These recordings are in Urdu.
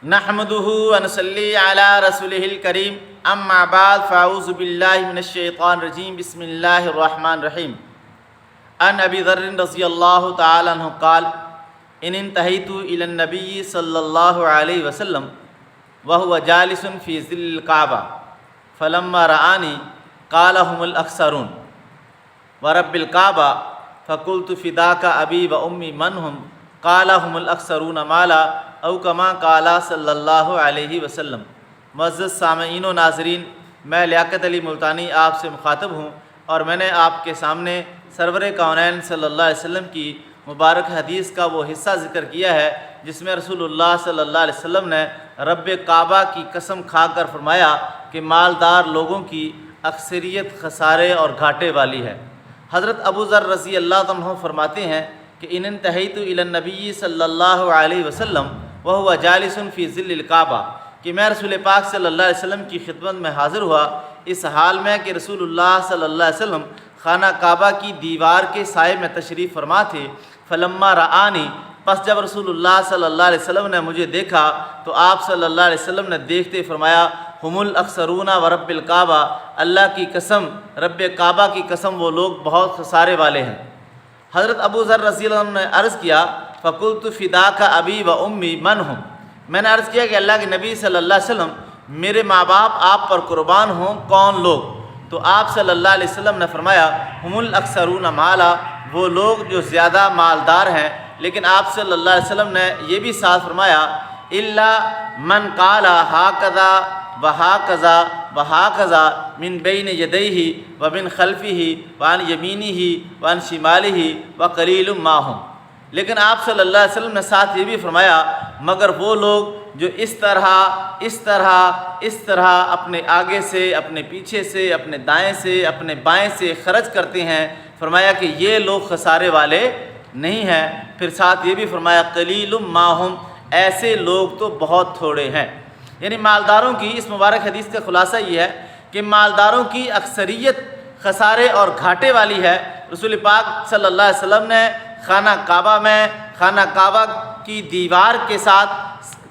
نحمدہ ونصلی علی رسولہ الکریم اما بعد فاعوذ باللہ من الشیطان الرجیم بسم اللہ الرحمن الرحیم عن ابی ذر رضی اللہ تعالی عنہ قال ان انتہیت الی النبی صلی اللہ علیہ وسلم وهو جالس فی ظل الکعبہ فلما رآنی قال هم الاکثرون ورب الکعبہ فقلت فداک ابی و امی من هم قال هم الاکثرون مالا او کما قال صلی اللہ علیہ وسلم۔ معزز سامعین و ناظرین، میں لیاقت علی ملتانی آپ سے مخاطب ہوں اور میں نے آپ کے سامنے سرور کونین صلی اللہ علیہ وسلم کی مبارک حدیث کا وہ حصہ ذکر کیا ہے جس میں رسول اللہ صلی اللہ علیہ وسلم نے رب کعبہ کی قسم کھا کر فرمایا کہ مالدار لوگوں کی اکثریت خسارے اور گھاٹے والی ہے۔ حضرت ابو ذر رضی اللہ عنہ فرماتے ہیں کہ ان انتہیت الی النبی صلی اللہ علیہ وسلم وهو جالس فی ظل الکعبہ، کہ میں رسول پاک صلی اللہ علیہ وسلم کی خدمت میں حاضر ہوا اس حال میں کہ رسول اللہ صلی اللہ علیہ وسلم خانہ کعبہ کی دیوار کے سائے میں تشریف فرما تھے۔ فلما رآنی، پس جب رسول اللہ صلی اللہ علیہ وسلم نے مجھے دیکھا تو آپ صلی اللہ علیہ وسلم نے دیکھتے فرمایا ہم الاکثرون ورب الکعبہ، اللہ کی قسم، رب کعبہ کی قسم وہ لوگ بہت خسارے والے ہیں۔ حضرت ابو ذر رضی اللہ عنہ نے عرض کیا فقلت فداک ابی و امی من ہم، میں نے عرض کیا کہ اللہ کے نبی صلی اللہ علیہ وسلم میرے ماں باپ آپ پر قربان ہوں، کون لوگ؟ تو آپ صلی اللہ علیہ وسلم نے فرمایا ہم الاکثرون مالا، وہ لوگ جو زیادہ مالدار ہیں۔ لیکن آپ صلی اللہ علیہ وسلم نے یہ بھی ساتھ فرمایا الا من قال ہاکذا وہاکذا وہاکذا من بین یدیہ ومن خلفہ وعن یمینہ وعن شمالہ وقلیل ما ہم۔ لیکن آپ صلی اللہ علیہ وسلم نے ساتھ یہ بھی فرمایا مگر وہ لوگ جو اس طرح اپنے آگے سے، اپنے پیچھے سے، اپنے دائیں سے، اپنے بائیں سے خرچ کرتے ہیں، فرمایا کہ یہ لوگ خسارے والے نہیں ہیں۔ پھر ساتھ یہ بھی فرمایا قلیل ما ہم، ایسے لوگ تو بہت تھوڑے ہیں۔ یعنی مالداروں کی اس مبارک حدیث کا خلاصہ یہ ہے کہ مالداروں کی اکثریت خسارے اور گھاٹے والی ہے۔ رسول پاک صلی اللہ علیہ وسلم نے خانہ کعبہ کی دیوار کے ساتھ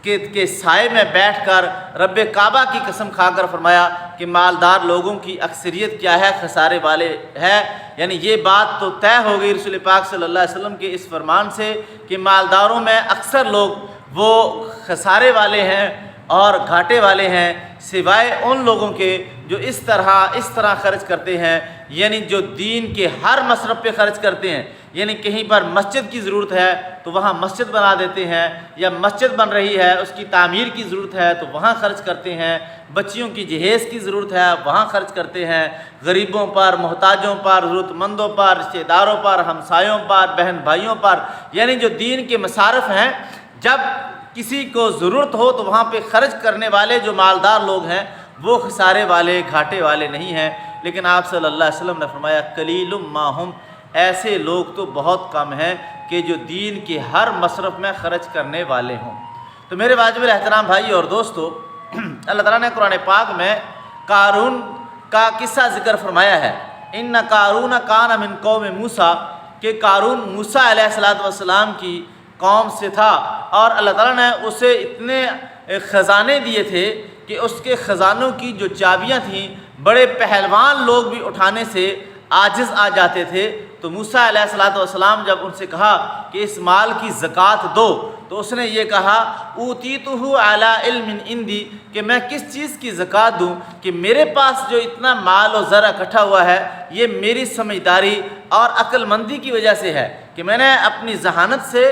کے سائے میں بیٹھ کر رب کعبہ کی قسم کھا کر فرمایا کہ مالدار لوگوں کی اکثریت کیا ہے، خسارے والے ہے۔ یعنی یہ بات تو طے ہو گئی رسول پاک صلی اللہ علیہ وسلم کے اس فرمان سے کہ مالداروں میں اکثر لوگ وہ خسارے والے ہیں اور گھاٹے والے ہیں، سوائے ان لوگوں کے جو اس طرح خرچ کرتے ہیں، یعنی جو دین کے ہر مصرف پہ خرچ کرتے ہیں۔ یعنی کہیں پر مسجد کی ضرورت ہے تو وہاں مسجد بنا دیتے ہیں، یا مسجد بن رہی ہے اس کی تعمیر کی ضرورت ہے تو وہاں خرچ کرتے ہیں، بچیوں کی جہیز کی ضرورت ہے وہاں خرچ کرتے ہیں، غریبوں پر، محتاجوں پر، ضرورت مندوں پر، رشتہ داروں پر، ہمسایوں پر، بہن بھائیوں پر، یعنی جو دین کے مصارف ہیں جب کسی کو ضرورت ہو تو وہاں پہ خرچ کرنے والے جو مالدار لوگ ہیں وہ خسارے والے، گھاٹے والے نہیں ہیں۔ لیکن آپ صلی اللہ علیہ وسلم نے فرمایا قلیل ما ہم، ایسے لوگ تو بہت کم ہیں کہ جو دین کے ہر مصرف میں خرچ کرنے والے ہوں۔ تو میرے واجب الاحترام بھائی اور دوستو، اللہ تعالیٰ نے قرآن پاک میں قارون کا قصہ ذکر فرمایا ہے۔ ان قارون کان من قوم موسیٰ، کہ قارون موسیٰ علیہ السلام کی قوم سے تھا، اور اللہ تعالیٰ نے اسے اتنے خزانے دیے تھے کہ اس کے خزانوں کی جو چابیاں تھیں بڑے پہلوان لوگ بھی اٹھانے سے عاجز آ جاتے تھے۔ تو موسیٰ علیہ السلام جب ان سے کہا کہ اس مال کی زکوٰۃ دو تو اس نے یہ کہا اوتیتہ علی علم عندی، کہ میں کس چیز کی زکوٰۃ دوں کہ میرے پاس جو اتنا مال و زر اکٹھا ہوا ہے یہ میری سمجھداری اور عقل مندی کی وجہ سے ہے، کہ میں نے اپنی ذہانت سے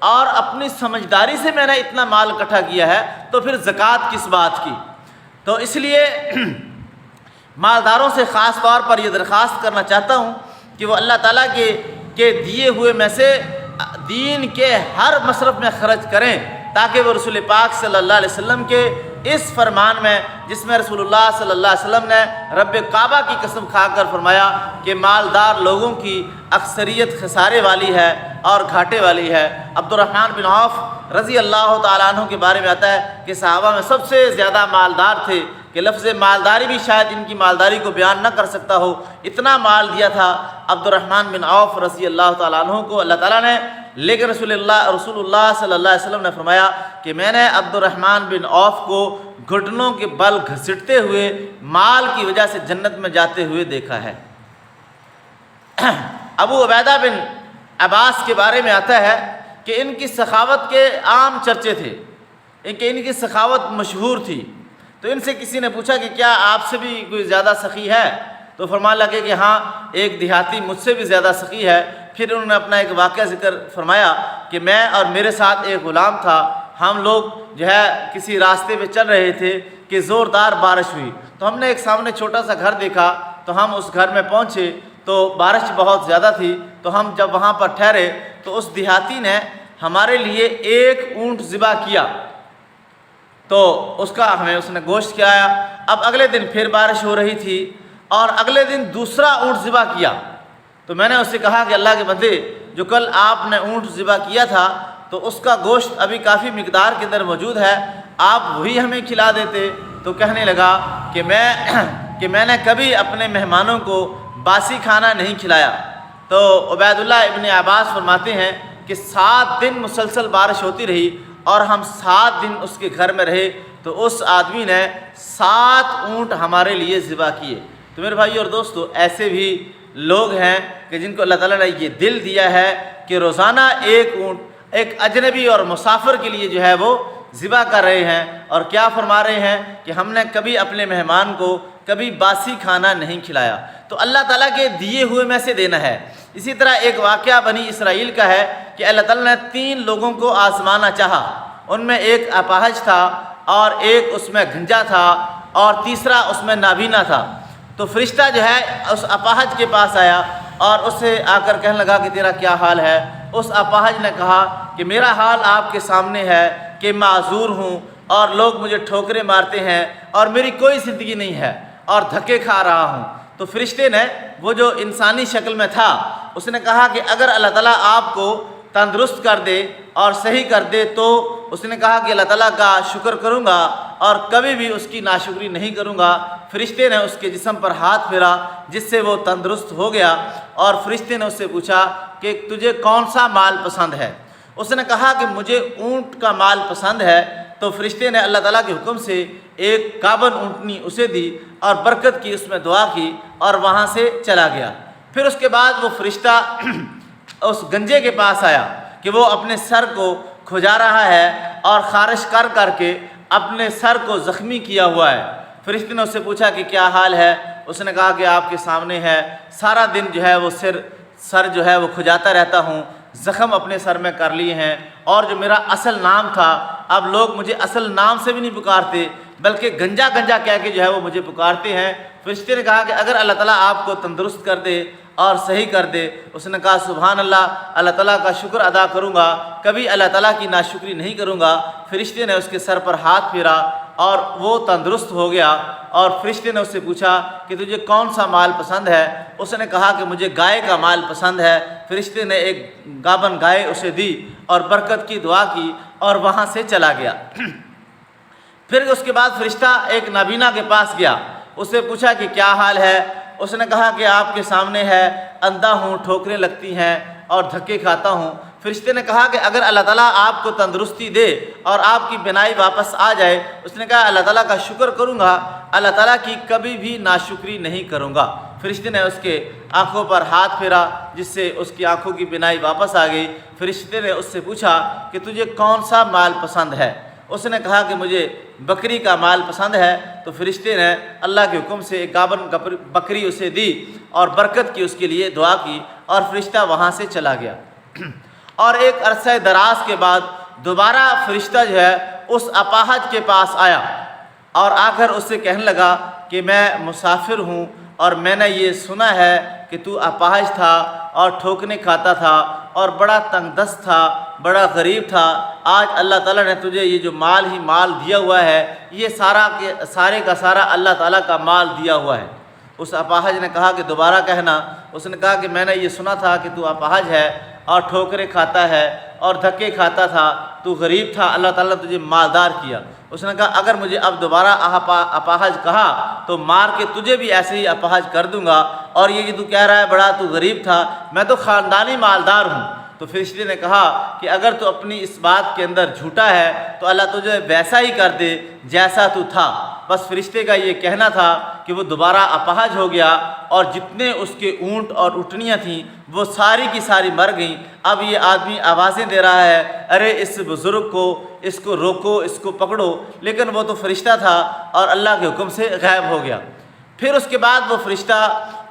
اور اپنی سمجھداری سے میں نے اتنا مال اکٹھا کیا ہے، تو پھر زکوٰۃ کس بات کی؟ تو اس لیے مالداروں سے خاص طور پر یہ درخواست کرنا چاہتا ہوں کہ وہ اللہ تعالیٰ کے دیے ہوئے میں سے دین کے ہر مصرف میں خرچ کریں، تاکہ وہ رسول پاک صلی اللہ علیہ وسلم کے اس فرمان میں جس میں رسول اللہ صلی اللہ علیہ وسلم نے رب کعبہ کی قسم کھا کر فرمایا کہ مالدار لوگوں کی اکثریت خسارے والی ہے اور گھاٹے والی ہے۔ عبد الرحمن بن عوف رضی اللہ تعالیٰ عنہ کے بارے میں آتا ہے کہ صحابہ میں سب سے زیادہ مالدار تھے، کہ لفظ مالداری بھی شاید ان کی مالداری کو بیان نہ کر سکتا ہو، اتنا مال دیا تھا عبد الرحمن بن عوف رضی اللہ تعالیٰ عنہ کو اللہ تعالیٰ نے۔ لیکن رسول اللہ صلی اللہ علیہ وسلم نے فرمایا کہ میں نے عبد الرحمن بن عوف کو گھٹنوں کے بل گھسیٹتے ہوئے مال کی وجہ سے جنت میں جاتے ہوئے دیکھا ہے۔ ابو عبیدہ بن عباس کے بارے میں آتا ہے کہ ان کی سخاوت کے عام چرچے تھے، ان کی سخاوت مشہور تھی۔ تو ان سے کسی نے پوچھا کہ کیا آپ سے بھی کوئی زیادہ سخی ہے؟ تو فرمانے لگے کہ ہاں، ایک دیہاتی مجھ سے بھی زیادہ سخی ہے۔ پھر انہوں نے اپنا ایک واقعہ ذکر فرمایا کہ میں اور میرے ساتھ ایک غلام تھا، ہم لوگ جو ہے کسی راستے پہ چل رہے تھے کہ زوردار بارش ہوئی، تو ہم نے ایک سامنے چھوٹا سا گھر دیکھا، تو ہم اس گھر میں پہنچے تو بارش بہت زیادہ تھی۔ تو ہم جب وہاں پر ٹھہرے تو اس دیہاتی نے ہمارے لیے ایک اونٹ ذبح کیا، تو اس نے گوشت کھلایا۔ اب اگلے دن پھر بارش ہو رہی تھی اور اگلے دن دوسرا اونٹ ذبح کیا۔ تو میں نے اس سے کہا کہ اللہ کے بندے، جو کل آپ نے اونٹ ذبح کیا تھا تو اس کا گوشت ابھی کافی مقدار کے اندر موجود ہے، آپ وہی ہمیں کھلا دیتے۔ تو کہنے لگا کہ میں نے کبھی اپنے مہمانوں کو باسی کھانا نہیں کھلایا۔ تو عبید اللہ ابن عباس فرماتے ہیں کہ 7 دن مسلسل بارش ہوتی رہی اور ہم 7 دن اس کے گھر میں رہے، تو اس آدمی نے 7 اونٹ ہمارے لیے ذبح کیے۔ تو میرے بھائی اور دوستو، ایسے بھی لوگ ہیں کہ جن کو اللہ تعالیٰ نے یہ دل دیا ہے کہ روزانہ ایک اونٹ ایک اجنبی اور مسافر کے لیے جو ہے وہ ذبح کر رہے ہیں، اور کیا فرما رہے ہیں کہ ہم نے کبھی اپنے مہمان کو کبھی باسی کھانا نہیں کھلایا۔ تو اللہ تعالیٰ کے دیے ہوئے میں سے دینا ہے۔ اسی طرح ایک واقعہ بنی اسرائیل کا ہے کہ اللہ تعالیٰ نے 3 لوگوں کو آزمانا چاہا، ان میں ایک اپاہج تھا اور ایک اس میں گھنجا تھا اور تیسرا اس میں نابینا تھا۔ تو فرشتہ جو ہے اس اپاہج کے پاس آیا اور اس سے آ کر کہنے لگا کہ تیرا کیا حال ہے؟ اس اپاہج نے کہا کہ میرا حال آپ کے سامنے ہے کہ معذور ہوں اور لوگ مجھے ٹھوکریں مارتے ہیں اور میری کوئی زندگی نہیں ہے اور دھکے کھا رہا ہوں۔ تو فرشتے نے، وہ جو انسانی شکل میں تھا، اس نے کہا کہ اگر اللہ تعالیٰ آپ کو تندرست کر دے اور صحیح کر دے تو اس نے کہا کہ اللہ تعالیٰ کا شکر کروں گا اور کبھی بھی اس کی ناشکری نہیں کروں گا۔ فرشتے نے اس کے جسم پر ہاتھ پھیرا جس سے وہ تندرست ہو گیا، اور فرشتے نے اس سے پوچھا کہ تجھے کون سا مال پسند ہے؟ اس نے کہا کہ مجھے اونٹ کا مال پسند ہے۔ تو فرشتے نے اللہ تعالیٰ کے حکم سے ایک گابن اونٹنی اسے دی اور برکت کی، اس میں دعا کی اور وہاں سے چلا گیا۔ پھر اس کے بعد وہ فرشتہ اس گنجے کے پاس آیا کہ وہ اپنے سر کو کھجا رہا ہے اور خارش کر کر کے اپنے سر کو زخمی کیا ہوا ہے۔ فرشتے نے اس سے پوچھا کہ کیا حال ہے؟ اس نے کہا کہ آپ کے سامنے ہے، سارا دن جو ہے وہ سر جو ہے وہ کھجاتا رہتا ہوں، زخم اپنے سر میں کر لیے ہیں، اور جو میرا اصل نام تھا اب لوگ مجھے اصل نام سے بھی نہیں پکارتے بلکہ گنجا گنجا کہہ کے جو ہے وہ مجھے پکارتے ہیں۔ فرشتے نے کہا کہ اگر اللہ تعالیٰ آپ کو تندرست کر دے اور صحیح کر دے۔ اس نے کہا سبحان اللہ، اللہ تعالیٰ کا شکر ادا کروں گا، کبھی اللہ تعالیٰ کی ناشکری نہیں کروں گا۔ فرشتے نے اس کے سر پر ہاتھ پھیرا اور وہ تندرست ہو گیا، اور فرشتے نے اس سے پوچھا کہ تجھے کون سا مال پسند ہے؟ اس نے کہا کہ مجھے گائے کا مال پسند ہے۔ فرشتے نے ایک گابن گائے اسے دی اور برکت کی دعا کی اور وہاں سے چلا گیا۔ پھر اس کے بعد فرشتہ ایک نابینا کے پاس گیا، اس سے پوچھا کہ کیا حال ہے؟ اس نے کہا کہ آپ کے سامنے ہے، اندھا ہوں، ٹھوکریں لگتی ہیں اور دھکے کھاتا ہوں۔ فرشتے نے کہا کہ اگر اللہ تعالیٰ آپ کو تندرستی دے اور آپ کی بینائی واپس آ جائے، اس نے کہا اللہ تعالیٰ کا شکر کروں گا، اللہ تعالیٰ کی کبھی بھی ناشکری نہیں کروں گا۔ فرشتے نے اس کے آنکھوں پر ہاتھ پھیرا جس سے اس کی آنکھوں کی بینائی واپس آ گئی۔ فرشتے نے اس سے پوچھا کہ تجھے کون سا مال پسند ہے؟ اس نے کہا کہ مجھے بکری کا مال پسند ہے۔ تو فرشتے نے اللہ کے حکم سے ایک گابن بکری اسے دی اور برکت کی، اس کے لیے دعا کی، اور فرشتہ وہاں سے چلا گیا۔ اور ایک عرصہ دراز کے بعد دوبارہ فرشتہ جو ہے اس اپاہج کے پاس آیا اور آ کر اس سے کہنے لگا کہ میں مسافر ہوں اور میں نے یہ سنا ہے کہ تو اپاہج تھا اور ٹھوکنے کھاتا تھا اور بڑا تنگ دست تھا، بڑا غریب تھا۔ آج اللہ تعالیٰ نے تجھے یہ جو مال دیا ہوا ہے، یہ سارے کا سارا اللہ تعالیٰ کا مال دیا ہوا ہے۔ اس اپاہج نے کہا کہ دوبارہ کہنا۔ اس نے کہا کہ میں نے یہ سنا تھا کہ تو اپاہج ہے اور ٹھوکریں کھاتا ہے اور دھکے کھاتا تھا، تو غریب تھا، اللہ تعالیٰ نے تجھے مالدار کیا۔ اس نے کہا اگر مجھے اب دوبارہ اپاہج کہا تو مار کے تجھے بھی ایسے ہی اپاہج کر دوں گا، اور یہ کہ تو کہہ رہا ہے بڑا تو غریب تھا، میں تو خاندانی مالدار ہوں۔ تو فرشتے نے کہا کہ اگر تو اپنی اس بات کے اندر جھوٹا ہے تو اللہ تجھے ویسا ہی کر دے جیسا تو تھا۔ بس فرشتے کا یہ کہنا تھا کہ وہ دوبارہ اپاہج ہو گیا، اور جتنے اس کے اونٹ اور اٹھنیاں تھیں وہ ساری کی ساری مر گئیں۔ اب یہ آدمی آوازیں دے رہا ہے ارے اس بزرگ کو، اس کو روکو، اس کو پکڑو، لیکن وہ تو فرشتہ تھا اور اللہ کے حکم سے غائب ہو گیا۔ پھر اس کے بعد وہ فرشتہ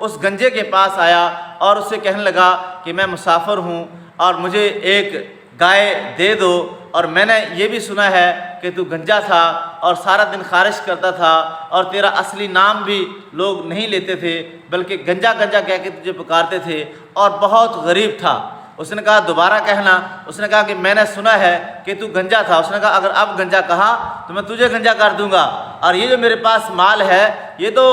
اس گنجے کے پاس آیا اور اسے کہنے لگا کہ میں مسافر ہوں اور مجھے ایک گائے دے دو، اور میں نے یہ بھی سنا ہے کہ تو گنجا تھا اور سارا دن خارش کرتا تھا، اور تیرا اصلی نام بھی لوگ نہیں لیتے تھے بلکہ گنجا گنجا کہہ کے تجھے پکارتے تھے، اور بہت غریب تھا۔ اس نے کہا دوبارہ کہنا۔ اس نے کہا کہ میں نے سنا ہے کہ تو گنجا تھا۔ اس نے کہا اگر اب گنجا کہا تو میں تجھے گنجا کر دوں گا، اور یہ جو میرے پاس مال ہے یہ تو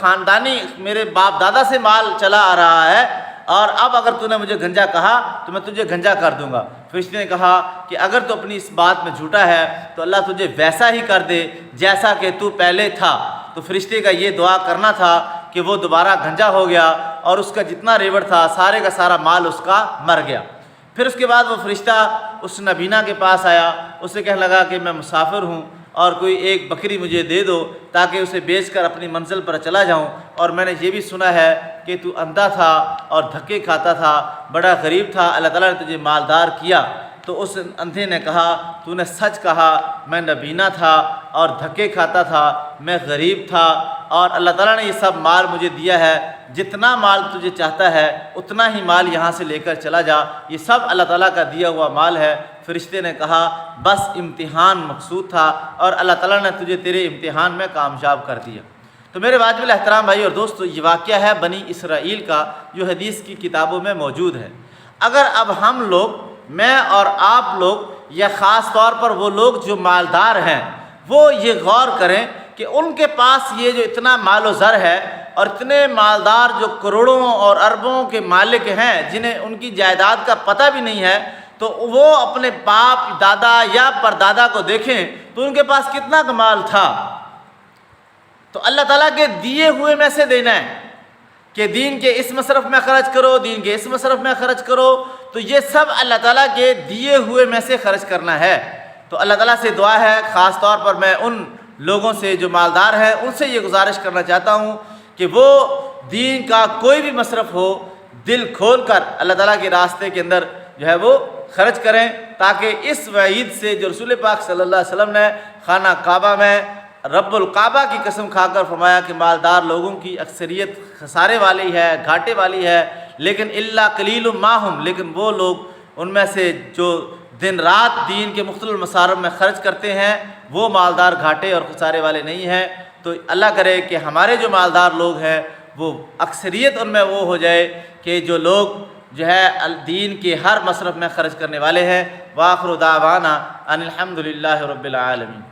خاندانی میرے باپ دادا سے مال چلا آ رہا ہے، اور اب اگر تو نے مجھے گنجا کہا تو میں تجھے گنجا کر دوں گا۔ فرشتے نے کہا کہ اگر تو اپنی اس بات میں جھوٹا ہے تو اللہ تجھے ویسا ہی کر دے جیسا کہ تو پہلے تھا۔ تو فرشتے کا یہ دعا کرنا تھا کہ وہ دوبارہ گنجا ہو گیا، اور اس کا جتنا ریوڑ تھا سارے کا سارا مال اس کا مر گیا۔ پھر اس کے بعد وہ فرشتہ اس نبینا کے پاس آیا، اسے کہنے لگا کہ میں مسافر ہوں اور کوئی ایک بکری مجھے دے دو تاکہ اسے بیچ کر اپنی منزل پر چلا جاؤں، اور میں نے یہ بھی سنا ہے کہ تو اندھا تھا اور دھکے کھاتا تھا، بڑا غریب تھا، اللہ تعالیٰ نے تجھے مالدار کیا۔ تو اس اندھے نے کہا تو نے سچ کہا، میں نبینا تھا اور دھکے کھاتا تھا، میں غریب تھا، اور اللہ تعالیٰ نے یہ سب مال مجھے دیا ہے، جتنا مال تجھے چاہتا ہے اتنا ہی مال یہاں سے لے کر چلا جا، یہ سب اللہ تعالیٰ کا دیا ہوا مال ہے۔ فرشتے نے کہا بس امتحان مقصود تھا، اور اللہ تعالیٰ نے تجھے تیرے امتحان میں کامیاب کر دیا۔ تو میرے واجب الاحترام بھائی اور دوستو، یہ واقعہ ہے بنی اسرائیل کا جو حدیث کی کتابوں میں موجود ہے۔ اگر اب ہم لوگ، میں اور آپ لوگ، یا خاص طور پر وہ لوگ جو مالدار ہیں، وہ یہ غور کریں کہ ان کے پاس یہ جو اتنا مال و زر ہے، اور اتنے مالدار جو کروڑوں اور اربوں کے مالک ہیں جنہیں ان کی جائیداد کا پتہ بھی نہیں ہے، تو وہ اپنے باپ دادا یا پردادا کو دیکھیں تو ان کے پاس کتنا کمال تھا۔ تو اللہ تعالیٰ کے دیے ہوئے میں سے دینا ہے کہ دین کے اس مصرف میں خرچ کرو، دین کے اس مصرف میں خرچ کرو، تو یہ سب اللہ تعالیٰ کے دیے ہوئے میں سے خرچ کرنا ہے۔ تو اللہ تعالیٰ سے دعا ہے، خاص طور پر میں ان لوگوں سے جو مالدار ہیں ان سے یہ گزارش کرنا چاہتا ہوں کہ وہ دین کا کوئی بھی مصرف ہو دل کھول کر اللہ تعالیٰ کے راستے کے اندر جو ہے وہ خرچ کریں، تاکہ اس وعید سے جو رسول پاک صلی اللہ علیہ وسلم نے خانہ کعبہ میں رب الکعبہ کی قسم کھا کر فرمایا کہ مالدار لوگوں کی اکثریت خسارے والی ہے، گھاٹے والی ہے، لیکن الا قلیل ماہم، لیکن وہ لوگ ان میں سے جو دن رات دین کے مختلف مصارف میں خرچ کرتے ہیں وہ مالدار گھاٹے اور خسارے والے نہیں ہیں۔ تو اللہ کرے کہ ہمارے جو مالدار لوگ ہیں وہ اکثریت ان میں وہ ہو جائے کہ جو لوگ جو ہے دین کے ہر مصرف میں خرچ کرنے والے ہیں۔ وآخر دعوانا ان الحمد للہ رب العالمین۔